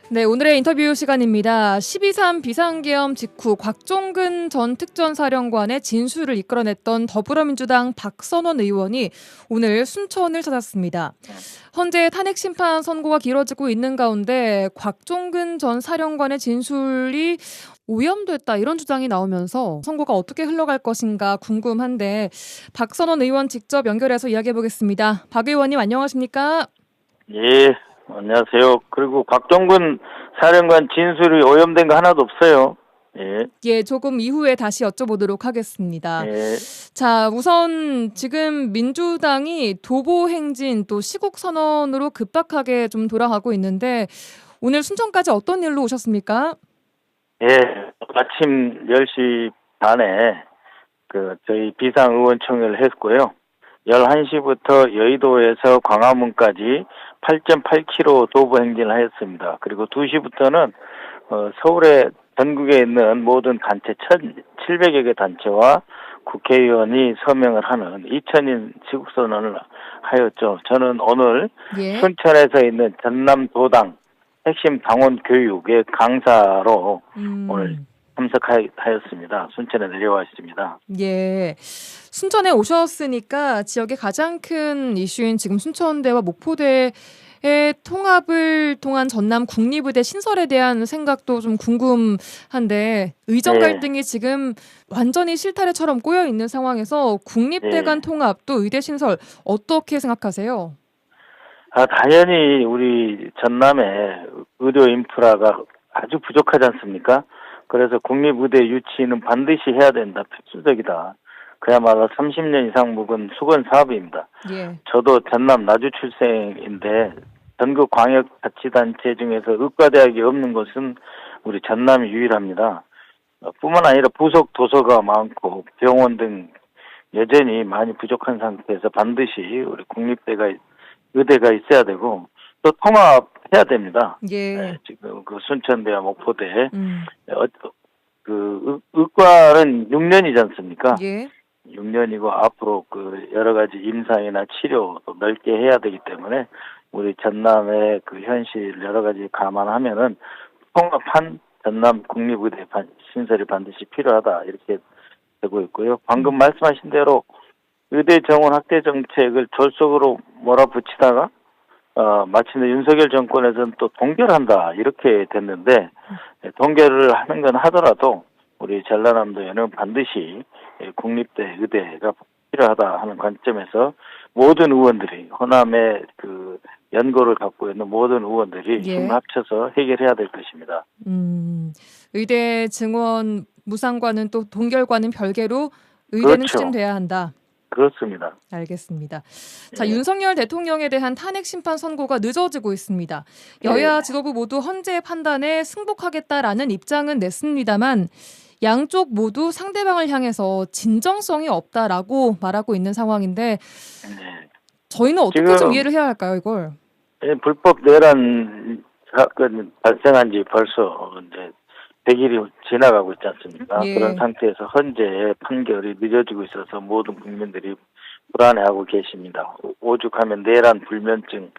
네, 오늘의 인터뷰 시간입니다. 12.3 비상계엄 직후 곽종근 전 특전사령관의 진술을 이끌어냈던 더불어민주당 박선원 의원이 오늘 순천을 찾았습니다. 현재 탄핵 심판 선고가 길어지고 있는 가운데 곽종근 전 사령관의 진술이 오염됐다 이런 주장이 나오면서 선고가 어떻게 흘러갈 것인가 궁금한데 박선원 의원 직접 연결해서 이야기해 보겠습니다. 박 의원님 안녕하십니까? 예, 안녕하세요. 그리고 곽종근 사령관 진술이 오염된 거 하나도 없어요. 예, 예, 조금 이후에 다시 여쭤보도록 하겠습니다. 예, 자, 우선 지금 민주당이 도보 행진 또 시국 선언으로 급박하게 좀 돌아가고 있는데 오늘 순천까지 어떤 일로 오셨습니까? 예. 아침 10시 반에 저희 비상의원총회를 했고요. 11시부터 여의도에서 광화문까지 8.8km 도보 행진을 하였습니다. 그리고 2시부터는 서울의 전국에 있는 모든 단체 1,700여 개 단체와 국회의원이 서명을 하는 2,000인 시국선언을 하였죠. 저는 오늘 예. 순천에서 있는 전남도당 핵심 당원 교육의 강사로 오늘 참석하였습니다. 순천에 내려와 있습니다. 예. 순천에 오셨으니까 지역의 가장 큰 이슈인 지금 순천대와 목포대의 통합을 통한 전남 국립의대 신설에 대한 생각도 좀 궁금한데 의정 네. 갈등이 지금 완전히 실타래처럼 꼬여 있는 상황에서 국립대 간 통합 또 의대 신설 어떻게 생각하세요? 당연히 우리 전남의 의료 인프라가 아주 부족하지 않습니까? 그래서 국립의대 유치는 반드시 해야 된다. 필수적이다. 그야말로 30년 이상 묵은 수건 사업입니다. 예. 저도 전남 나주 출생인데 전국 광역자치단체 중에서 의과대학이 없는 곳은 우리 전남이 유일합니다. 뿐만 아니라 부속 도서가 많고 병원 등 여전히 많이 부족한 상태에서 반드시 우리 의대가 있어야 되고 또 통합해야 됩니다. 예. 네, 지금 순천대와 목포대 의과는 6년이지 않습니까? 예. 6년이고 앞으로 여러 가지 임상이나 치료도 넓게 해야 되기 때문에 우리 전남의 현실 여러 가지 감안하면은 통합한 전남 국립의대 신설이 반드시 필요하다 이렇게 되고 있고요. 방금 말씀하신 대로 의대 정원 확대 정책을 졸속으로 몰아붙이다가 마침내 윤석열 정권에서는 또 동결한다 이렇게 됐는데 동결을 하는 건 하더라도 우리 전라남도에는 반드시 국립대 의대가 필요하다 하는 관점에서 모든 의원들이 호남의 연고를 갖고 있는 모든 의원들이 예. 힘 합쳐서 해결해야 될 것입니다. 의대 증원 무상과는 또 동결과는 별개로 의대는 그렇죠. 추진돼야 한다. 그렇습니다. 알겠습니다. 자, 예. 윤석열 대통령에 대한 탄핵 심판 선고가 늦어지고 있습니다. 여야 지도부 모두 헌재의 판단에 승복하겠다라는 입장은 냈습니다만 양쪽 모두 상대방을 향해서 진정성이 없다라고 말하고 있는 상황인데 네. 저희는 어떻게 좀 이해를 해야 할까요, 이걸? 불법 내란 사건이 발생한 지 벌써 이제 100일이 지나가고 있지 않습니까? 예. 그런 상태에서 현재 판결이 늦어지고 있어서 모든 국민들이 불안해하고 계십니다. 오죽하면 내란 불면증,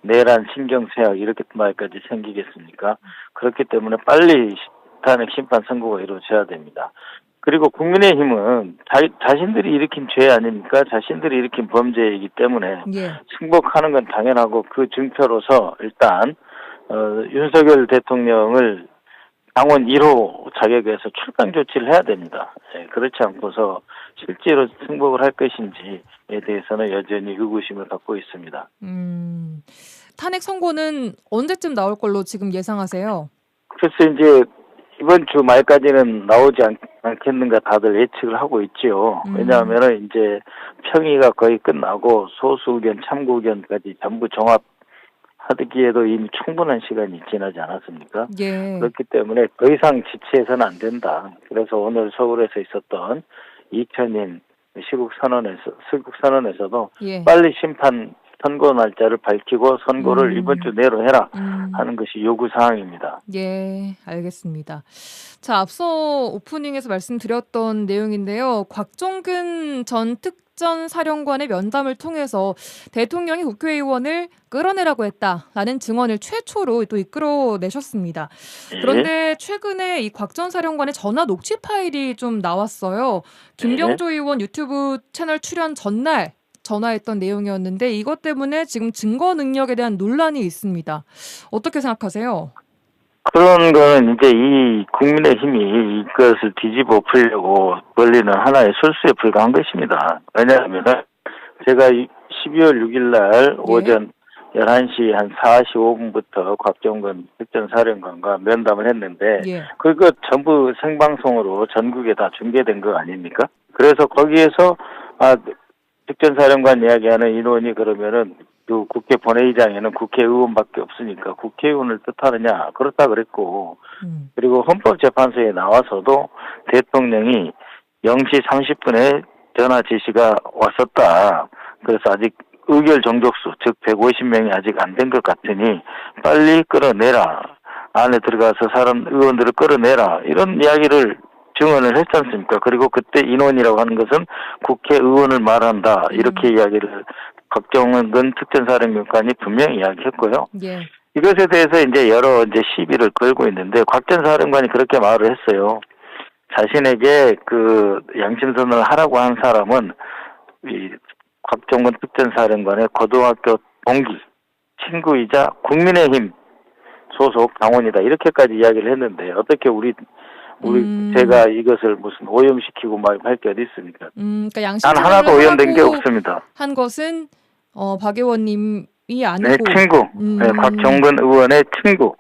내란 신경쇠약 이렇게 말까지 생기겠습니까? 그렇기 때문에 빨리 탄핵 심판 선고가 이루어져야 됩니다. 그리고 국민의힘은 자신들이 일으킨 죄 아닙니까? 자신들이 일으킨 범죄이기 때문에 예. 승복하는 건 당연하고 그 증표로서 일단 윤석열 대통령을 당원 1호 자격에서 출당 조치를 해야 됩니다. 그렇지 않고서 실제로 승복을 할 것인지에 대해서는 여전히 의구심을 갖고 있습니다. 탄핵 선고는 언제쯤 나올 걸로 지금 예상하세요? 글쎄 이제 이번 주 말까지는 나오지 않겠는가 다들 예측을 하고 있지요. 왜냐하면은 이제 평의가 거의 끝나고 소수 의견, 참고 의견까지 전부 종합하기에도 이미 충분한 시간이 지나지 않았습니까? 예. 그렇기 때문에 더 이상 지체해서는 안 된다. 그래서 오늘 서울에서 있었던 2천인 시국 선언에서도 예. 빨리 심판 선고 날짜를 밝히고 선고를 이번 주 내로 해라 하는 것이 요구 사항입니다. 예, 알겠습니다. 자, 앞서 오프닝에서 말씀드렸던 내용인데요. 곽종근 전 특전사령관의 면담을 통해서 대통령이 국회의원을 끌어내라고 했다라는 증언을 최초로 또 이끌어내셨습니다. 예. 그런데 최근에 이 곽 전 사령관의 전화 녹취 파일이 좀 나왔어요. 김병조 의원 유튜브 채널 출연 전날 전화했던 내용이었는데 이것 때문에 지금 증거 능력에 대한 논란이 있습니다. 어떻게 생각하세요? 그런 건 이제 이 국민의힘이 이것을 뒤집어 풀려고 벌리는 하나의 실수에 불과한 것입니다. 왜냐하면 제가 12월 6일 날 오전 11시 한 45분부터 곽종근 특전사령관과 면담을 했는데 예. 그거 전부 생방송으로 전국에 다 중계된 거 아닙니까? 그래서 거기에서 특전사령관 이야기하는 인원이 그러면은 그 국회 본회의장에는 국회의원밖에 없으니까 국회의원을 뜻하느냐 그렇다 그랬고 그리고 헌법재판소에 나와서도 대통령이 0시 30분에 전화 지시가 왔었다. 그래서 아직 의결 정족수 즉 150명이 아직 안 된 것 같으니 빨리 끌어내라. 안에 들어가서 의원들을 끌어내라. 이런 이야기를 증언을 했지 않습니까? 그리고 그때 인원이라고 하는 것은 국회의원을 말한다. 이렇게 이야기를 곽종근 특전사령관이 분명히 이야기했고요. 예. 이것에 대해서 이제 여러 시비를 끌고 있는데 곽 전 사령관이 그렇게 말을 했어요. 자신에게 그 양심선언을 하라고 한 사람은 이 곽종근 특전사령관의 고등학교 동기, 친구이자 국민의힘 소속 당원이다. 이렇게까지 이야기를 했는데 어떻게 제가 이것을 무슨 오염시키고 할 게 어디 있습니까? 그러니까 단 하나도 오염된 게 없습니다. 한 것은 박 의원님이 아니고 네, 친구. 네, 곽종근 의원의 친구.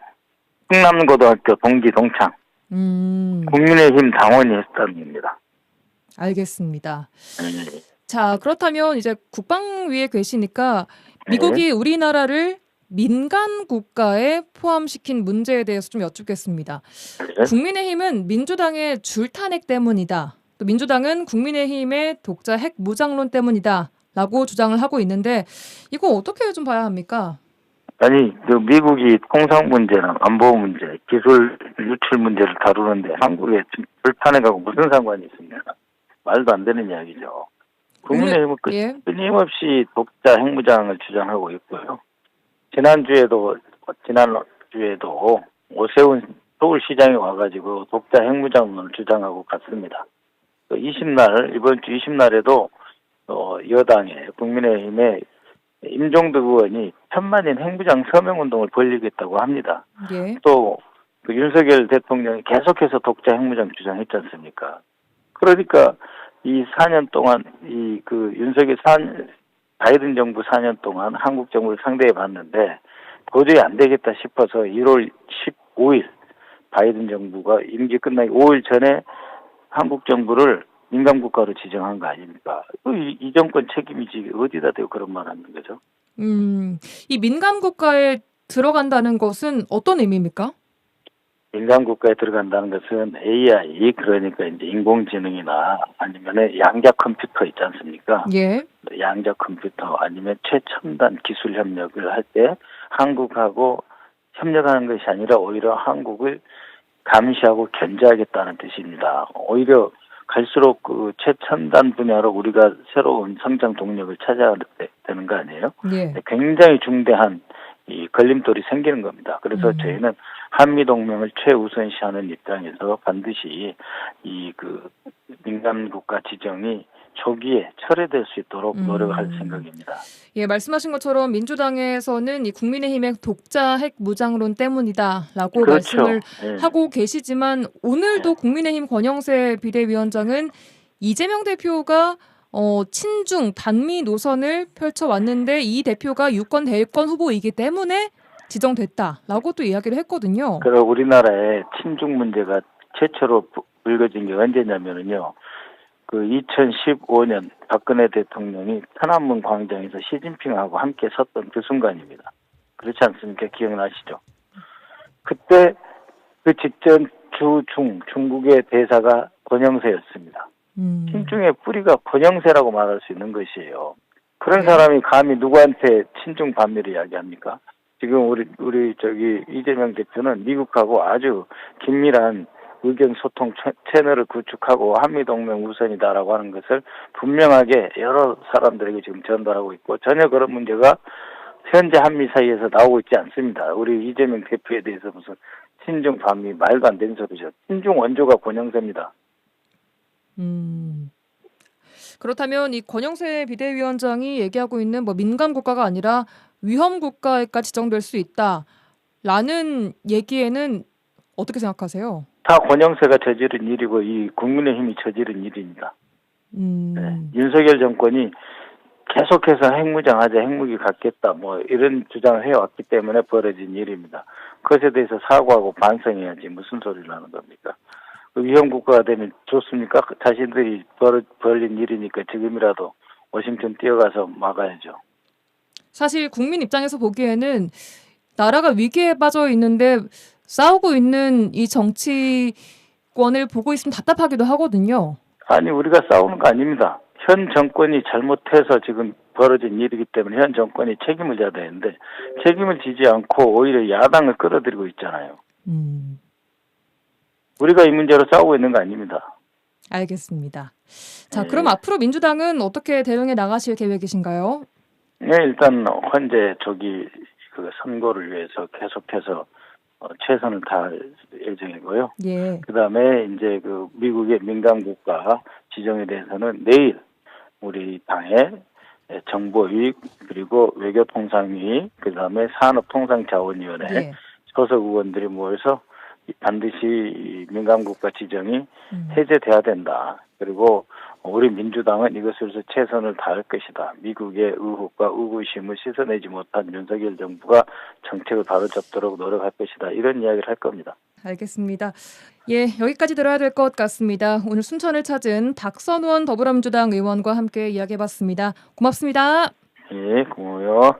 충남고등학교 동기 동창. 국민의힘 당원이 했다는 겁니다. 알겠습니다. 자, 그렇다면 이제 국방위에 계시니까 미국이 우리나라를 민간 국가에 포함시킨 문제에 대해서 좀 여쭙겠습니다. 국민의힘은 민주당의 줄탄핵 때문이다. 또 민주당은 국민의힘의 독자 핵 무장론 때문이다. 라고 주장을 하고 있는데 이거 어떻게 좀 봐야 합니까? 아니, 미국이 통상 문제나 안보 문제, 기술 유출 문제를 다루는데 한국에 불탄핵하고 무슨 상관이 있습니까? 말도 안 되는 이야기죠. 국민의힘은 끊임없이 독자 핵무장을 주장하고 있고요. 지난주에도 오세훈 서울시장이 와가지고 독자 핵무장론을 주장하고 갔습니다. 이번 주 20날에도 여당의 국민의힘의 임종덕 의원이 1000만인 핵무장 서명운동을 벌이겠다고 합니다. 예. 또 윤석열 대통령이 계속해서 독자 핵무장 주장했지 않습니까? 그러니까 이 4년 동안 바이든 정부 4년 동안 한국 정부를 상대해 봤는데 도저히 안 되겠다 싶어서 1월 15일 바이든 정부가 임기 끝나기 5일 전에 한국 정부를 민간국가로 지정한 거 아닙니까? 이 정권 책임이지 어디다 대고 그런 말 하는 거죠? 이 민간국가에 들어간다는 것은 어떤 의미입니까? 민간국가에 들어간다는 것은 AI, 그러니까 이제 인공지능이나 아니면 양자 컴퓨터 있지 않습니까? 예. 양자 컴퓨터 아니면 최첨단 기술 협력을 할 때 한국하고 협력하는 것이 아니라 오히려 한국을 감시하고 견제하겠다는 뜻입니다. 오히려 갈수록 그 최첨단 분야로 우리가 새로운 성장 동력을 찾아야 되는 거 아니에요? 예. 굉장히 중대한 이 걸림돌이 생기는 겁니다. 그래서 저희는 한미동맹을 최우선시하는 입장에서 반드시 민간 국가 지정이 초기에 철회될 수 있도록 노력할 생각입니다. 예, 말씀하신 것처럼 민주당에서는 이 국민의힘의 독자 핵 무장론 때문이다라고 그렇죠. 말씀을 하고 계시지만 오늘도 국민의힘 권영세 비대위원장은 이재명 대표가 친중 반미 노선을 펼쳐왔는데 이 대표가 유권 대권 후보이기 때문에 지정됐다라고 또 이야기를 했거든요. 그리고 우리나라의 친중 문제가 최초로 불거진 게 언제냐면요. 2015년 박근혜 대통령이 thiên安문 광장에서 시진핑하고 함께 섰던 그 순간입니다. 그렇지 않습니까? 기억나시죠? 그때 그 직전 중국의 대사가 권영세였습니다. 친중의 뿌리가 권영세라고 말할 수 있는 것이에요. 그런 사람이 감히 누구한테 친중 반미를 이야기합니까? 지금 우리 이재명 대표는 미국하고 아주 긴밀한 의견 소통 채널을 구축하고 한미동맹 우선이다라고 하는 것을 분명하게 여러 사람들에게 지금 전달하고 있고 전혀 그런 문제가 현재 한미 사이에서 나오고 있지 않습니다. 우리 이재명 대표에 대해서 무슨 친중 반미 말도 안 되는 소리죠. 친중 원조가 권영세입니다. 그렇다면 이 권영세 비대위원장이 얘기하고 있는 뭐 민감 국가가 아니라 위험 국가가 지정될 수 있다라는 얘기에는 어떻게 생각하세요? 다 권영세가 저지른 일이고 이 국민의힘이 저지른 일입니다. 네. 윤석열 정권이 계속해서 핵무장하자, 핵무기 갖겠다, 뭐 이런 주장을 해왔기 때문에 벌어진 일입니다. 그것에 대해서 사과하고 반성해야지 무슨 소리를 하는 겁니까? 위험 국가가 되면 좋습니까? 자신들이 벌린 일이니까 지금이라도 워싱턴 뛰어가서 막아야죠. 사실 국민 입장에서 보기에는 나라가 위기에 빠져 있는데 싸우고 있는 이 정치권을 보고 있으면 답답하기도 하거든요. 아니 우리가 싸우는 거 아닙니다. 현 정권이 잘못해서 지금 벌어진 일이기 때문에 현 정권이 책임을 져야 되는데 책임을 지지 않고 오히려 야당을 끌어들이고 있잖아요. 우리가 이 문제로 싸우고 있는 거 아닙니다. 알겠습니다. 자, 그럼 앞으로 민주당은 어떻게 대응해 나가실 계획이신가요? 네, 일단 현재 그 선거를 위해서 계속해서 최선을 다할 예정이고요. 예. 그다음에 이제 그 미국의 민감 국가 지정에 대해서는 내일 우리 당의 정보위 그리고 외교통상위 그다음에 산업통상자원위원회 예. 소속 의원들이 모여서 반드시 민감국가 지정이 해제돼야 된다. 그리고 우리 민주당은 이것을 최선을 다할 것이다. 미국의 의혹과 의구심을 씻어내지 못한 윤석열 정부가 정책을 바로잡도록 노력할 것이다. 이런 이야기를 할 겁니다. 알겠습니다. 예, 여기까지 들어야 될 것 같습니다. 오늘 순천을 찾은 박선원 더불어민주당 의원과 함께 이야기해봤습니다. 고맙습니다. 예, 고마워요.